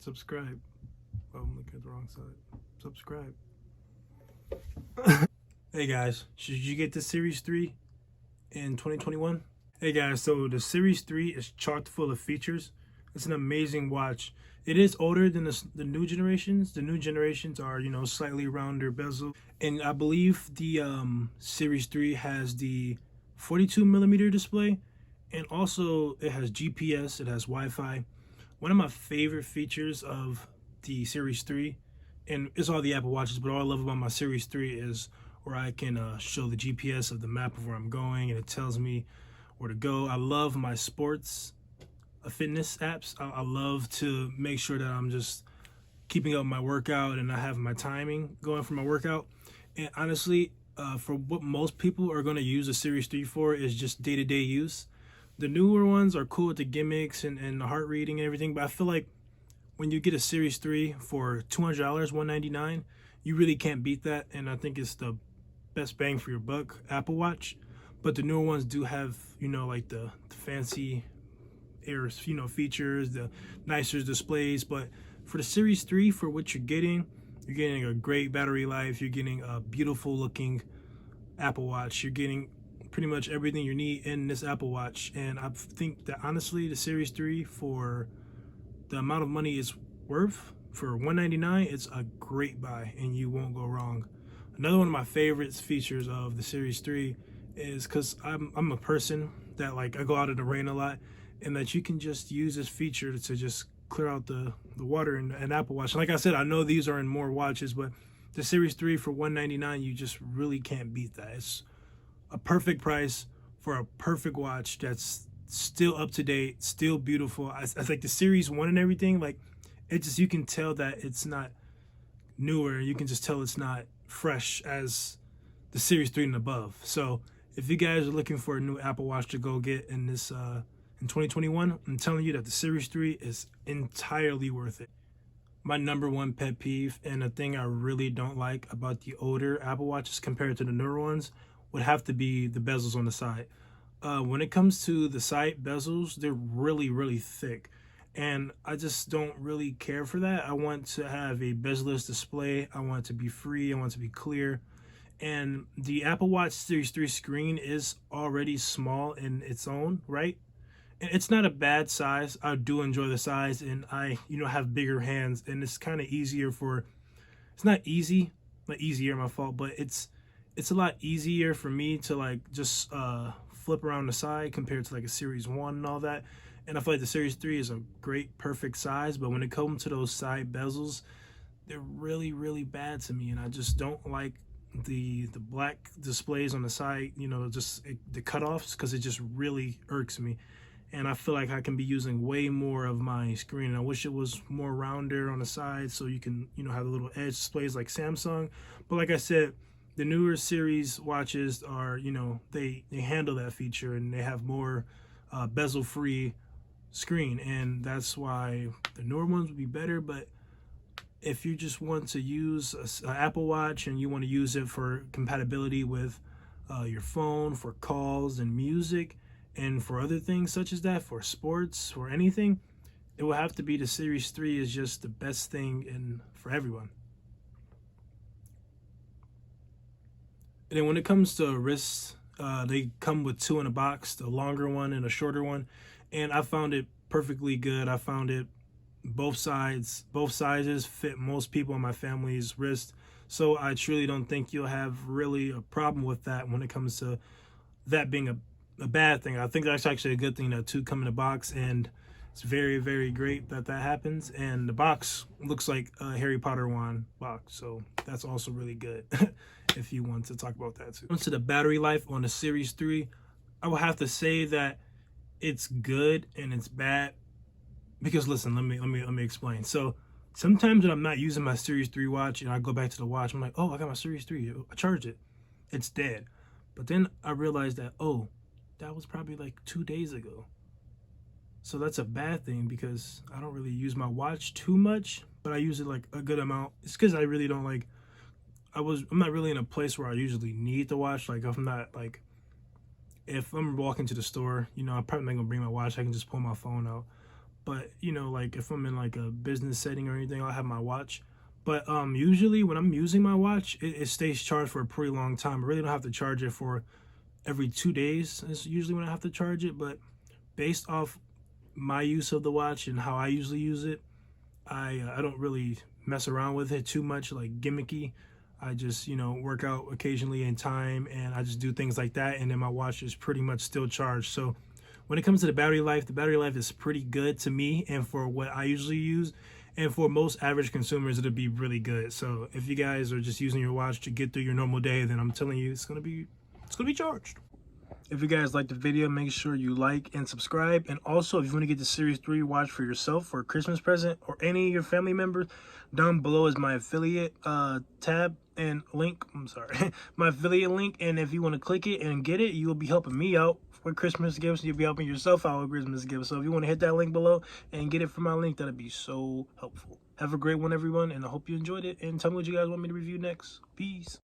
Subscribe. Oh, I'm looking at the wrong side. Subscribe. Hey guys, should you get the Series 3 in 2021? Hey guys, so the Series 3 is chock full of features. It's an amazing watch. It is older than the new generations. The new generations are, slightly rounder bezel. And I believe the Series 3 has the 42 millimeter display. And also it has GPS, it has Wi-Fi. One of my favorite features of the Series 3, and it's all the Apple Watches, but all I love about my Series 3 is where I can show the GPS of the map of where I'm going, and it tells me where to go. I love my sports fitness apps. I love to make sure that I'm just keeping up my workout and I have my timing going for my workout. And honestly, for what most people are going to use the Series 3 for is just day-to-day use. The newer ones are cool with the gimmicks and the heart reading and everything, but I feel like when you get a Series 3 for $200, $199, you really can't beat that, and I think it's the best bang for your buck Apple Watch. But the newer ones do have, like the fancy air, features, the nicer displays. But for the Series 3, for what you're getting a great battery life, you're getting a beautiful looking Apple Watch, you're getting pretty much everything you need in this Apple Watch. And I think that honestly the Series 3, for the amount of money it's worth, for $199, it's a great buy and you won't go wrong. Another one of my favorite features of the Series 3 is because I'm a person that, like, I go out in the rain a lot, and that you can just use this feature to just clear out the water in an Apple Watch. Like I said, I know these are in more watches, but the Series 3 for $199, you just really can't beat that. It's a perfect price for a perfect watch that's still up to date, still beautiful. I think the Series 1 and everything, like, it just, you can tell that it's not newer. You can just tell it's not fresh as the Series 3 and above. So if you guys are looking for a new Apple Watch to go get in this in 2021, I'm telling you that the Series 3 is entirely worth it. My number one pet peeve, and a thing I really don't like about the older Apple Watches compared to the newer ones, would have to be the bezels on the side. When it comes to the side bezels, they're really, really thick. And I just don't really care for that. I want to have a bezel-less display. I want it to be free. I want it to be clear. And the Apple Watch Series 3 screen is already small in its own right. And it's not a bad size. I do enjoy the size, and I, have bigger hands, and it's kind of easier for, it's not easy, not easier, my fault, but it's a lot easier for me to, like, just flip around the side compared to like a Series 1 and all that. And I feel like the Series 3 is a great, perfect size, but when it comes to those side bezels, they're really, really bad to me, and I just don't like the black displays on the side, the cutoffs, because it just really irks me. And I feel like I can be using way more of my screen. I wish it was more rounder on the side so you can, have the little edge displays like Samsung. But like I said, the newer series watches are, they handle that feature, and they have more bezel-free screen, and that's why the newer ones would be better. But if you just want to use an Apple Watch and you want to use it for compatibility with your phone, for calls and music, and for other things such as that, for sports or anything, it will have to be the Series 3 is just the best thing for everyone. And then when it comes to wrists, they come with two in a box, the longer one and a shorter one. And I found it perfectly good. I found it both sizes fit most people in my family's wrist. So I truly don't think you'll have really a problem with that when it comes to that being a bad thing. I think that's actually a good thing that two come in a box, and it's very, very great that happens. And the box looks like a Harry Potter wand box, so that's also really good if you want to talk about that too. To the battery life on the Series 3, I will have to say that it's good and it's bad, because listen, let me explain. So sometimes when I'm not using my Series 3 watch and I go back to the watch, I'm like, oh, I got my Series 3, I charged it, it's dead. But then I realized that, oh, that was probably like 2 days ago. So that's a bad thing, because I don't really use my watch too much, but I use it like a good amount. It's because I really don't like, I'm not really in a place where I usually need the watch. Like, if I'm not, like, if I'm walking to the store, I'm probably not gonna bring my watch. I can just pull my phone out. But you know, like if I'm in like a business setting or anything, I'll have my watch. But usually when I'm using my watch, it stays charged for a pretty long time. I really don't have to charge it for every 2 days. Is usually when I have to charge it. But based off my use of the watch and how I usually use it, I don't really mess around with it too much, like gimmicky. I just, you know, work out occasionally in time, and I just do things like that, and then my watch is pretty much still charged. So when it comes to the battery life is pretty good to me and for what I usually use. And for most average consumers, it'll be really good. So if you guys are just using your watch to get through your normal day, then I'm telling you, it's gonna be charged. If you guys like the video, make sure you like and subscribe. And also, if you want to get the Series 3 watch for yourself for a Christmas present or any of your family members, down below is my affiliate tab and link. I'm sorry, my affiliate link. And if you want to click it and get it, you'll be helping me out with Christmas gifts. You'll be helping yourself out with Christmas gifts. So if you want to hit that link below and get it from my link, that'd be so helpful. Have a great one, everyone, and I hope you enjoyed it. And tell me what you guys want me to review next. Peace.